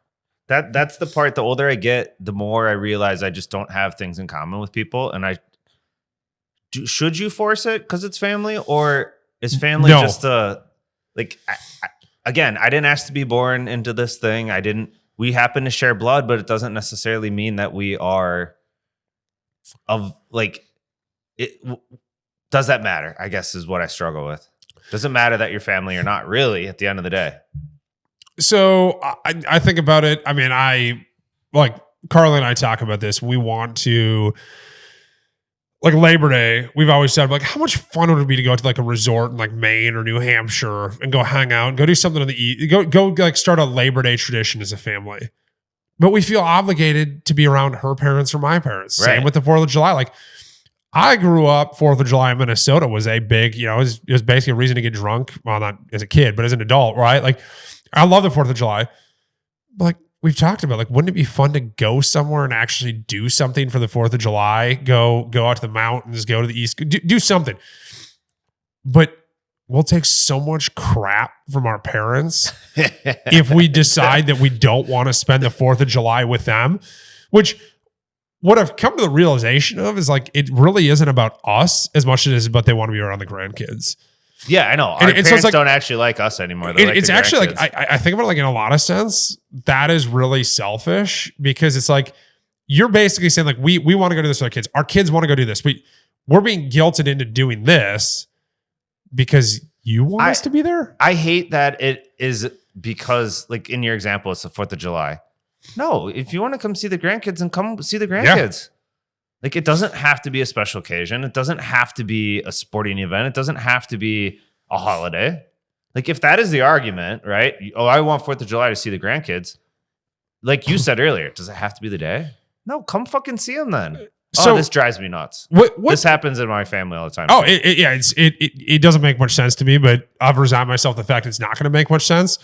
That's the part. The older I get, the more I realize I just don't have things in common with people. And should you force it because it's family, or is family just like? Again, I didn't ask to be born into this thing. We happen to share blood, but it doesn't necessarily mean that we are of like it. Does that matter? I guess is what I struggle with. Does it matter that you're family or not really at the end of the day? So I think about it. I mean, like Carly and I talk about this. We want to, like Labor Day, we've always said, like, how much fun would it be to go to like a resort in like Maine or New Hampshire and go hang out and go do something on the east, go like start a Labor Day tradition as a family. But we feel obligated to be around her parents or my parents. Same with the 4th of July. Like, I grew up 4th of July in Minnesota was a big, it was basically a reason to get drunk. Well, not as a kid, but as an adult, right? Like, I love the 4th of July. But like we've talked about, like, wouldn't it be fun to go somewhere and actually do something for the 4th of July? Go out to the mountains, go to the east, do something. But we'll take so much crap from our parents if we decide that we don't want to spend the 4th of July with them, which what I've come to the realization of is like, it really isn't about us as much as it is about they want to be around the grandkids. Yeah, I know. Our parents so like, don't actually like us anymore. It's actually like, I think about it like in a lot of sense, that is really selfish because it's like, you're basically saying like, we want to go do this with our kids. Our kids want to go do this. We're being guilted into doing this because you want us to be there. I hate that it is because like in your example, it's the 4th of July. No, if you want to come see the grandkids and come see the grandkids. Yeah. Like, it doesn't have to be a special occasion. It doesn't have to be a sporting event. It doesn't have to be a holiday. Like, if that is the argument, right? Oh, I want 4th of July to see the grandkids. Like you said earlier, does it have to be the day? No, come fucking see them then. So, this drives me nuts. What this happens in my family all the time. Oh, it doesn't make much sense to me, but I've resigned myself to the fact it's not going to make much sense.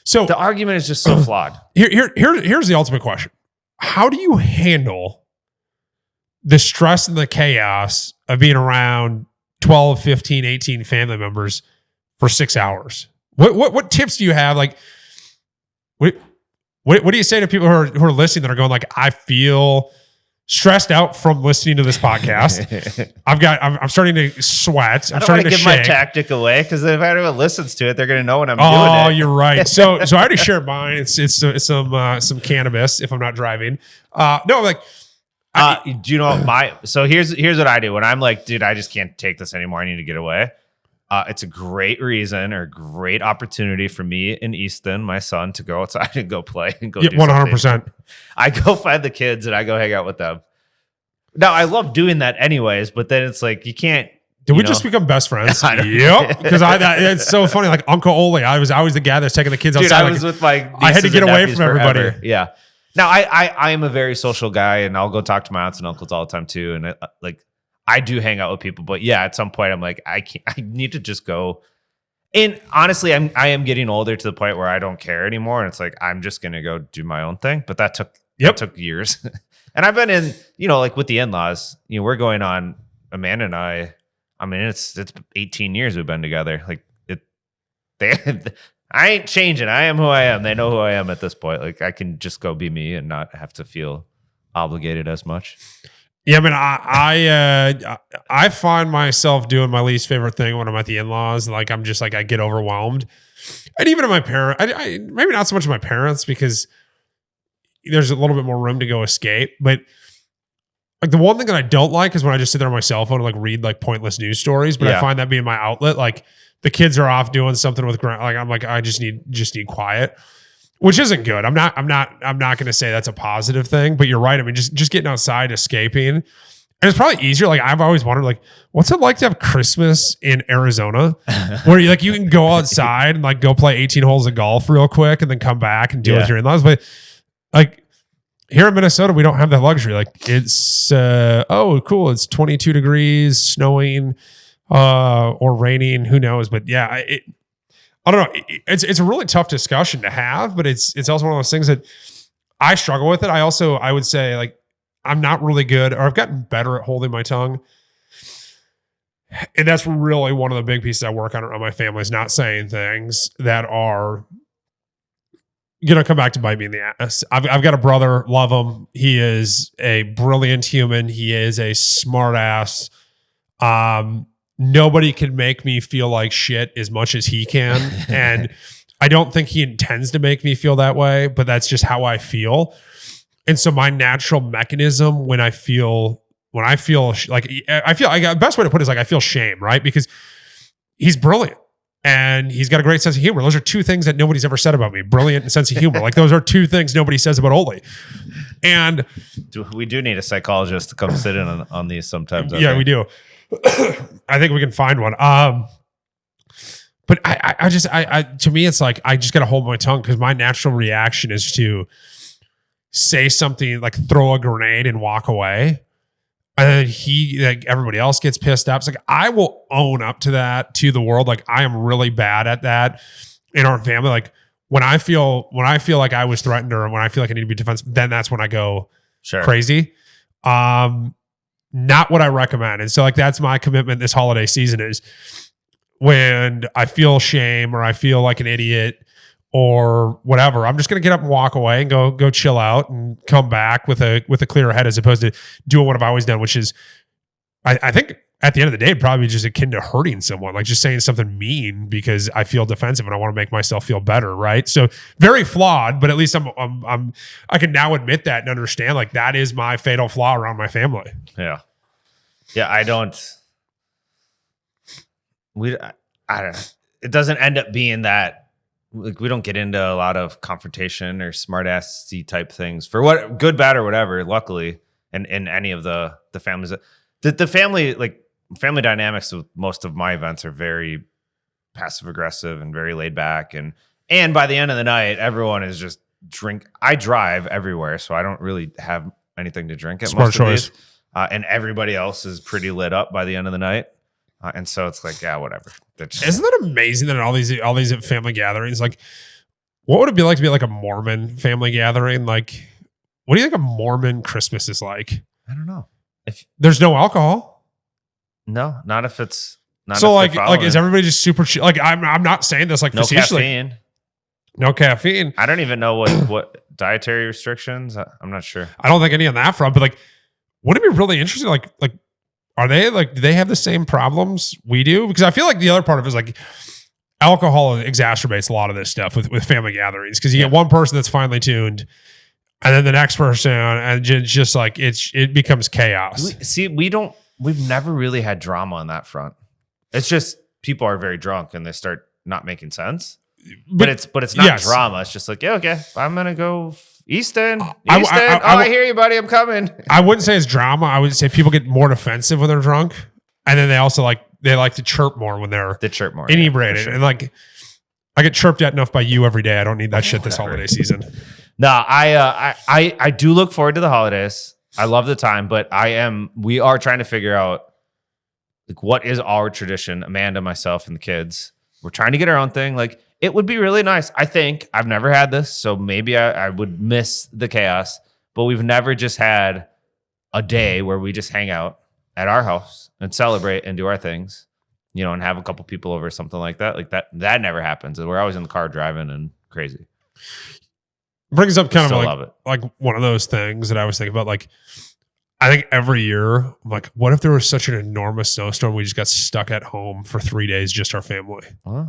So the argument is just so flawed. Here's the ultimate question. How do you handle the stress and the chaos of being around 12, 15, 18 family members for 6 hours? What tips do you have? Like, what do you say to people who are listening that are going like, I feel stressed out from listening to this podcast. I'm starting to sweat. I'm starting to give my tactic away because if anyone listens to it, they're going to know when I'm doing it. Oh, you're right. So I already shared mine. It's some cannabis if I'm not driving. No, like, do you know so here's what I do when I'm like, dude, I just can't take this anymore. I need to get away. It's a great reason or great opportunity for me and Easton, my son, to go outside and go play and go do 100%. Something. I go find the kids and I go hang out with them. Now, I love doing that anyways, but then it's like, you can't. Did we just become best friends? Yep. Because it's so funny. Like Uncle Ole, I was always the guy that's taking the kids outside. Dude, I was with my I had to get away from everybody. Forever. Yeah. Now, I am a very social guy and I'll go talk to my aunts and uncles all the time too. And I do hang out with people, but yeah, at some point I'm like, I need to just go. And honestly, I am getting older to the point where I don't care anymore. And it's like, I'm just going to go do my own thing. But that took years. And I've been in, like with the in-laws, we're going on, Amanda and I mean, it's 18 years we've been together. Like I ain't changing. I am who I am. They know who I am at this point. Like I can just go be me and not have to feel obligated as much. Yeah, I mean, I find myself doing my least favorite thing when I'm at the in-laws. Like, I'm just like, I get overwhelmed. And even at my parents, maybe not so much my parents because there's a little bit more room to go escape. But like the one thing that I don't like is when I just sit there on my cell phone and like read like pointless news stories. But I find that being my outlet. Like the kids are off doing something with I'm like, I just need quiet. Which isn't good. I'm not going to say that's a positive thing, but you're right. I mean, just getting outside, escaping. And it's probably easier. Like I've always wondered, like, what's it like to have Christmas in Arizona where you can go outside and like go play 18 holes of golf real quick and then come back and deal with your in-laws. But like here in Minnesota, we don't have that luxury. Like it's, cool. It's 22 degrees, snowing, or raining, who knows? But yeah, I don't know. It's a really tough discussion to have, but it's also one of those things that I struggle with it. I would say like I'm not really good, or I've gotten better at holding my tongue. And that's really one of the big pieces I work on around my family is not saying things that are going to come back to bite me in the ass. I've got a brother, love him. He is a brilliant human. He is a smart ass. Nobody can make me feel like shit as much as he can. And I don't think he intends to make me feel that way, but that's just how I feel. And so my natural mechanism when I feel the best way to put it is like, I feel shame, right? Because he's brilliant. and he's got a great sense of humor. Those are two things that nobody's ever said about me. Brilliant and sense of humor. Like those are two things nobody says about Ole. And we do need a psychologist to come sit in on these sometimes. Yeah, we do. I think we can find one. But I just to me, it's like, I just got to hold my tongue because my natural reaction is to say something like throw a grenade and walk away. And then like everybody else gets pissed off. It's like, I will own up to that to the world. Like I am really bad at that in our family. Like when I feel like I was threatened or when I feel like I need to be defensive, then that's when I go crazy. Not what I recommend. And so like, that's my commitment this holiday season is when I feel shame or I feel like an idiot or whatever, I'm just going to get up and walk away and go chill out and come back with a clearer head as opposed to doing what I've always done, which is, I think at the end of the day, probably just akin to hurting someone, like just saying something mean because I feel defensive and I want to make myself feel better. Right. So very flawed, but at least I can now admit that and understand like that is my fatal flaw around my family. Yeah. Yeah. I don't know. It doesn't end up being that. Like we don't get into a lot of confrontation or smart assy type things for what good, bad, or whatever. Luckily, and in any of the families, the family dynamics with most of my events are very passive aggressive and very laid back. And by the end of the night, everyone is just drink. I drive everywhere, so I don't really have anything to drink at smart most choice. of these. And everybody else is pretty lit up by the end of the night. And so it's like, yeah, whatever. Isn't that amazing that all these family gatherings, like what would it be like to be like a Mormon family gathering? Like, what do you think a Mormon Christmas is like? I don't know. If there's no alcohol. No, not if it's not. So like is everybody just super chill? Like I'm not saying this like no facetiously. caffeine. No caffeine. I don't even know what dietary restrictions. I'm not sure. I don't think any on that front, but like, wouldn't it be really interesting? Like, are they like, do they have the same problems we do? Because I feel like the other part of it is like alcohol exacerbates a lot of this stuff with family gatherings. Because you get one person that's finely tuned and then the next person and just like, it becomes chaos. We've never really had drama on that front. It's just people are very drunk and they start not making sense. But it's not drama. It's just like, yeah, okay, I'm going to go Easton. I hear you, buddy. I'm coming. I wouldn't say it's drama. I would say people get more defensive when they're drunk, and then they also like to chirp more when they're inebriated. Yeah, sure. And like, I get chirped at enough by you every day. I don't need that shit this holiday season. No, I do look forward to the holidays. I love the time, but we are trying to figure out like what is our tradition. Amanda, myself, and the kids. We're trying to get our own thing. Like, it would be really nice. I think I've never had this, so maybe I would miss the chaos, but we've never just had a day where we just hang out at our house and celebrate and do our things, and have a couple people over or something like that. Like that never happens. We're always in the car driving and crazy. Brings up kind of like one of those things that I was thinking about. Like, I think every year, I'm like, what if there was such an enormous snowstorm we just got stuck at home for 3 days, just our family? Huh.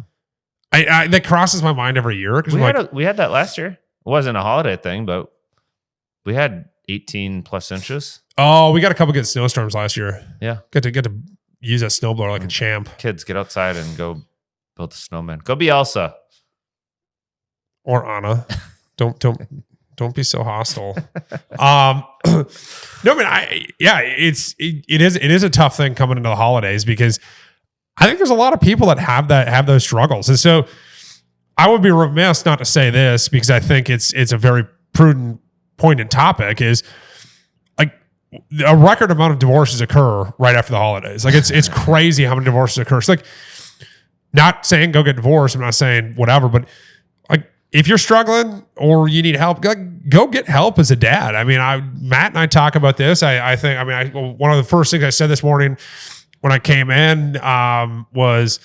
That crosses my mind every year. We had that last year. It wasn't a holiday thing, but we had 18 plus inches. Oh, we got a couple good snowstorms last year. Yeah. Get to use that snowblower like a champ. Kids, get outside and go build a snowman. Go be Elsa. Or Anna. Don't be so hostile. No, but it is a tough thing coming into the holidays because I think there's a lot of people that have those struggles. And so I would be remiss not to say this because I think it's a very prudent point and topic is like a record amount of divorces occur right after the holidays. Like it's crazy how many divorces occur. It's like not saying go get divorced. I'm not saying whatever, but like if you're struggling or you need help, go get help as a dad. I mean, Matt and I talk about this. I think one of the first things I said this morning when I came in was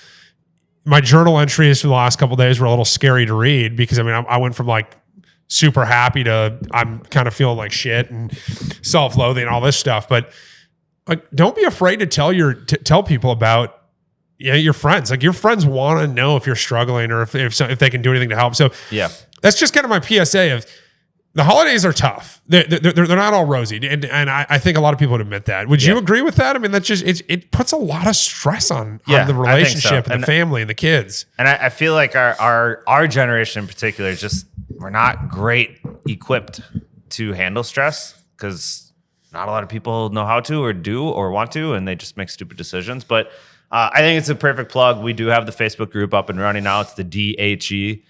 my journal entries for the last couple of days were a little scary to read because I went from like super happy to I'm kind of feeling like shit and self-loathing and all this stuff. But like, don't be afraid to tell people about your friends. Like your friends want to know if you're struggling or if they can do anything to help. So yeah, that's just kind of my PSA of the holidays are tough. They're not all rosy, and I think a lot of people would admit that. Would you agree with that? I mean, that's just it puts a lot of stress on the relationship and the family and the kids. And I feel like our generation in particular, just we're not great equipped to handle stress because not a lot of people know how to or do or want to, and they just make stupid decisions. But I think it's a perfect plug. We do have the Facebook group up and running now. It's the D.H.E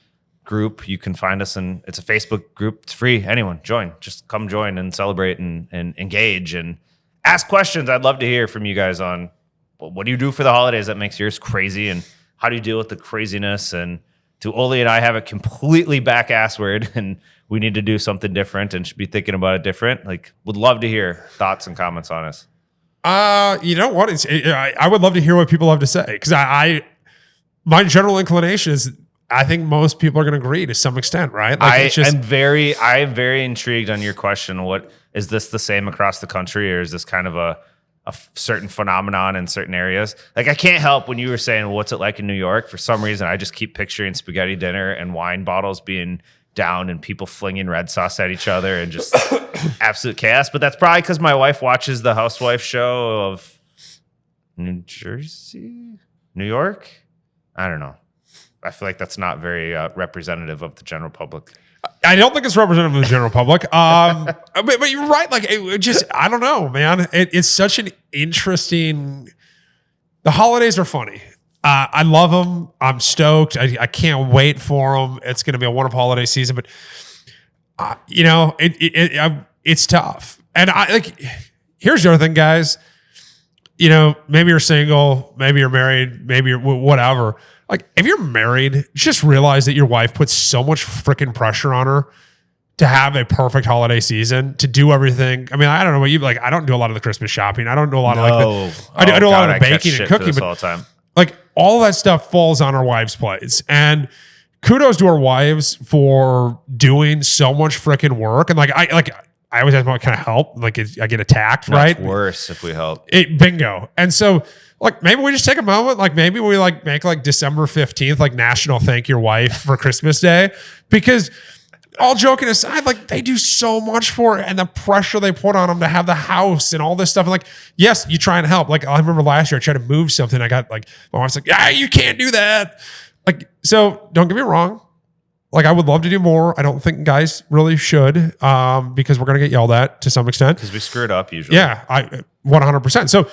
group. You can find us in, it's a Facebook group. It's free. Anyone join, just come join and celebrate and engage and ask questions. I'd love to hear from you guys on, well, what do you do for the holidays that makes yours crazy, and how do you deal with the craziness? And do Oli and I have it completely back assward and we need to do something different and should be thinking about it different? Like, would love to hear thoughts and comments on us. You know what? I would love to hear what people have to say, because my general inclination is I think most people are going to agree to some extent, right? Like I am very intrigued on your question. What is this the same across the country, or is this kind of a certain phenomenon in certain areas? Like, I can't help when you were saying, well, what's it like in New York? For some reason, I just keep picturing spaghetti dinner and wine bottles being down and people flinging red sauce at each other and just absolute chaos. But that's probably because my wife watches the housewife show of New York. I don't know. I feel like that's not very representative of the general public. I don't think it's representative of the general public. But you're right. Like, it just, I don't know, man. It's such an interesting. The holidays are funny. I love them. I'm stoked. I can't wait for them. It's going to be a wonderful holiday season. But it's tough. And here's the other thing, guys. Maybe you're single, maybe you're married, maybe you're whatever. Like, if you're married, just realize that your wife puts so much freaking pressure on her to have a perfect holiday season, to do everything. I mean, I don't know what you like. I don't do a lot of the Christmas shopping. I don't do a lot of I do a lot of the baking and cooking, but all the time. Like, all that stuff falls on our wives' plates. And kudos to our wives for doing so much freaking work. And I always ask about, can I help? Like, I get attacked, right? It's worse if we help. Bingo. And so, maybe we just take a moment. Maybe we make December 15th, National Thank Your Wife for Christmas Day. Because all joking aside, they do so much for it, and the pressure they put on them to have the house and all this stuff. And yes, you try and help. I remember last year I tried to move something. I got my wife's like, you can't do that. So don't get me wrong. I would love to do more. I don't think guys really should, because we're going to get yelled at to some extent. Because we screw it up usually. Yeah, 100%. So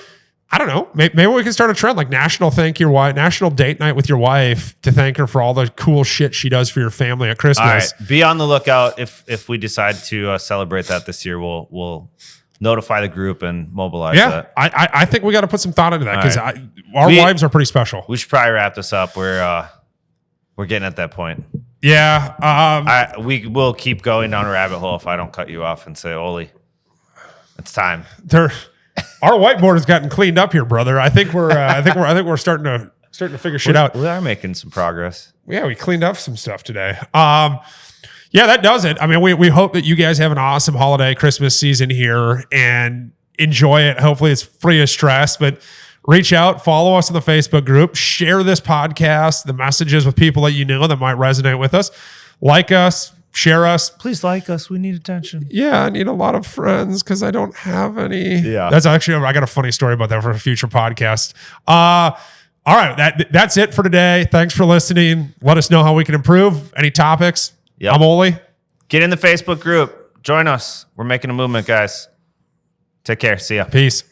I don't know. Maybe we can start a trend National Thank Your Wife, National Date Night with your wife, to thank her for all the cool shit she does for your family at Christmas. All right. Be on the lookout. If we decide to celebrate that this year, we'll notify the group and mobilize that. I think we got to put some thought into that, because our wives are pretty special. We should probably wrap this up. We're getting at that point. Yeah. We will keep going down a rabbit hole if I don't cut you off and say, Oli, it's time. Our whiteboard has gotten cleaned up here, brother. I think we're starting to figure shit out. We are making some progress. Yeah, we cleaned up some stuff today. That does it. I mean, we hope that you guys have an awesome holiday Christmas season here and enjoy it. Hopefully it's free of stress, but reach out, follow us in the Facebook group, share this podcast, the messages with people that you know that might resonate with us. Like us, share us. Please like us. We need attention. Yeah, I need a lot of friends because I don't have any. Yeah. That's actually, I got a funny story about that for a future podcast. All right, that's it for today. Thanks for listening. Let us know how we can improve. Any topics? Yep. I'm Oli. Get in the Facebook group. Join us. We're making a movement, guys. Take care. See ya. Peace.